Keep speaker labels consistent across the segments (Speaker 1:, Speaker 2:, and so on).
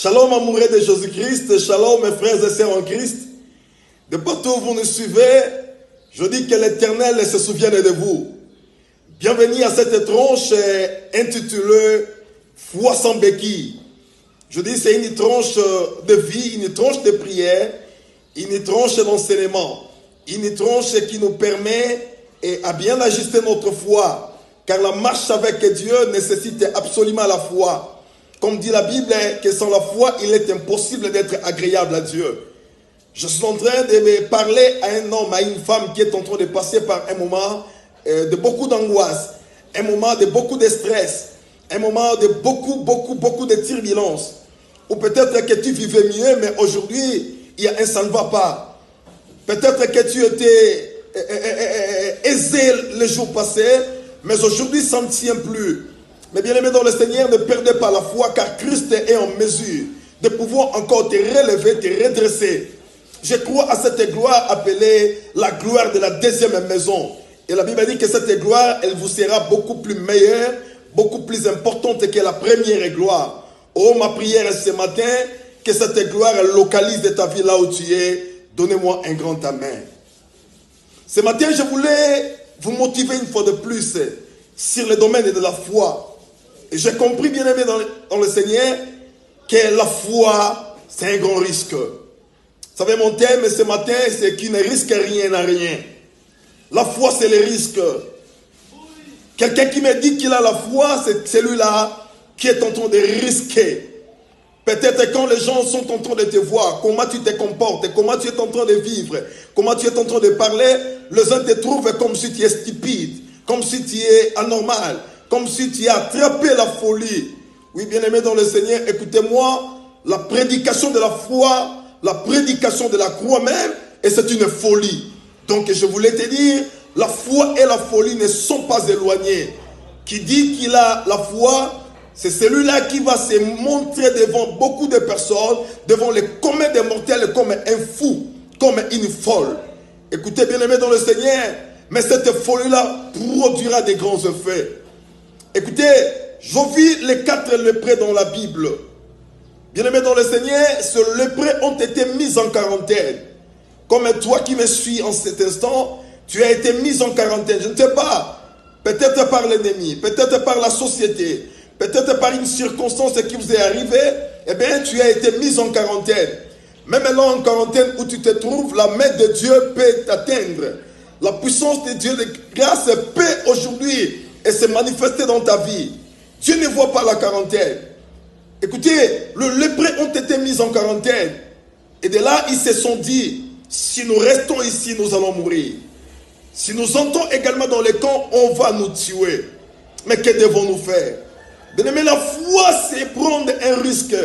Speaker 1: Shalom amoureux de Jésus-Christ, shalom mes frères et sœurs en Christ. De partout où vous nous suivez, je dis que l'Éternel se souvienne de vous. Bienvenue à cette tranche intitulée Foi sans béquille. Je dis c'est une tranche de vie, une tranche de prière, une tranche d'enseignement, une tranche qui nous permet à bien ajuster notre foi. Car la marche avec Dieu nécessite absolument la foi. Comme dit la Bible, que sans la foi, il est impossible d'être agréable à Dieu. Je suis en train de parler à un homme, à une femme qui est en train de passer par un moment de beaucoup d'angoisse, un moment de beaucoup de stress, un moment de beaucoup de turbulences. Ou peut-être que tu vivais mieux, mais aujourd'hui, il y a un ça ne va pas. Peut-être que tu étais aisé les jours passés, mais aujourd'hui, ça ne tient plus. Mais bien aimé dans le Seigneur, ne perdez pas la foi, car Christ est en mesure de pouvoir encore te relever, te redresser. Je crois à cette gloire appelée la gloire de la deuxième maison. Et la Bible dit que cette gloire, elle vous sera beaucoup plus meilleure, beaucoup plus importante que la première gloire. Oh, ma prière ce matin, que cette gloire localise ta vie là où tu es. Donnez-moi un grand amen. Ce matin, je voulais vous motiver une fois de plus sur le domaine de la foi. Et j'ai compris, bien aimé dans le Seigneur, que la foi, c'est un grand risque. Vous savez, mon thème ce matin, c'est qu'il ne risque rien à rien. La foi, c'est le risque. Quelqu'un qui me dit qu'il a la foi, c'est celui-là qui est en train de risquer. Peut-être quand les gens sont en train de te voir, comment tu te comportes, comment tu es en train de vivre, comment tu es en train de parler, les uns te trouvent comme si tu es stupide, comme si tu es anormal, comme si tu as attrapé la folie. Oui, bien-aimé dans le Seigneur, écoutez-moi, la prédication de la foi, la prédication de la croix même, et c'est une folie. Donc je voulais te dire, la foi et la folie ne sont pas éloignées. Qui dit qu'il a la foi, c'est celui-là qui va se montrer devant beaucoup de personnes, devant les communs des mortels comme un fou, comme une folle. Écoutez, bien-aimé dans le Seigneur, mais cette folie-là produira des grands effets. Écoutez, je vis les 4 lépreux dans la Bible. Bien-aimés dans le Seigneur, ces lépreux ont été mis en quarantaine. Comme toi qui me suis en cet instant, tu as été mis en quarantaine. Je ne sais pas, peut-être par l'ennemi, peut-être par la société, peut-être par une circonstance qui vous est arrivée, eh bien tu as été mis en quarantaine. Même là en quarantaine où tu te trouves, la main de Dieu peut t'atteindre. La puissance de Dieu de grâce peut aujourd'hui et se manifester dans ta vie. Dieu ne voit pas la quarantaine. Écoutez, les lépreux ont été mis en quarantaine. Et de là, ils se sont dit, si nous restons ici, nous allons mourir. Si nous entrons également dans les camps, on va nous tuer. Mais que devons-nous faire? Bien-aimé, la foi, c'est prendre un risque.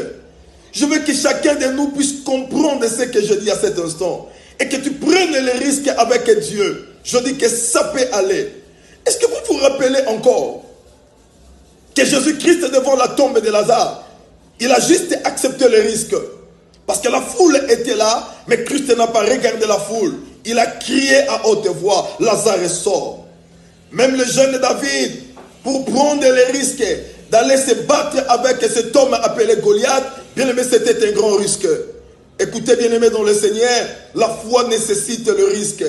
Speaker 1: Je veux que chacun de nous puisse comprendre ce que je dis à cet instant. Et que tu prennes le risque avec Dieu. Je dis que ça peut aller. Est-ce que vous vous rappelez encore que Jésus-Christ devant la tombe de Lazare, il a juste accepté le risque. Parce que la foule était là, mais Christ n'a pas regardé la foule. Il a crié à haute voix, Lazare sort. Même le jeune David, pour prendre le risque d'aller se battre avec cet homme appelé Goliath, bien aimé, c'était un grand risque. Écoutez, bien aimé dans le Seigneur, la foi nécessite le risque.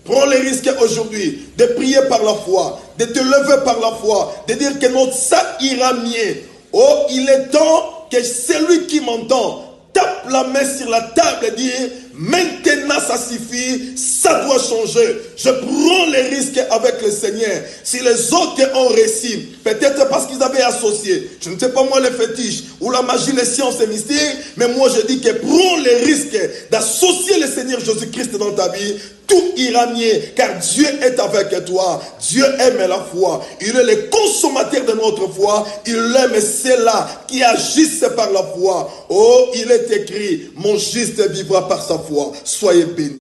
Speaker 1: Prends le risque aujourd'hui de prier par la foi, de te lever par la foi, de dire que notre ça ira mieux. Oh, il est temps que celui qui m'entend tape la main sur la table et dit maintenant ça suffit, ça doit changer. Je prends les risques avec le Seigneur. Si les autres ont réussi, peut-être parce qu'ils avaient associé, je ne sais pas moi, les fétiches ou la magie, les sciences et mystiques, mais moi je dis que prends les risques d'associer le Seigneur Jésus-Christ dans ta vie. Tout ira mieux, car Dieu est avec toi. Dieu aime la foi. Il est le consommateur de notre foi. Il aime ceux-là qui agissent par la foi. Oh, il est écrit, mon juste vivra par sa foi. Soyez bénis.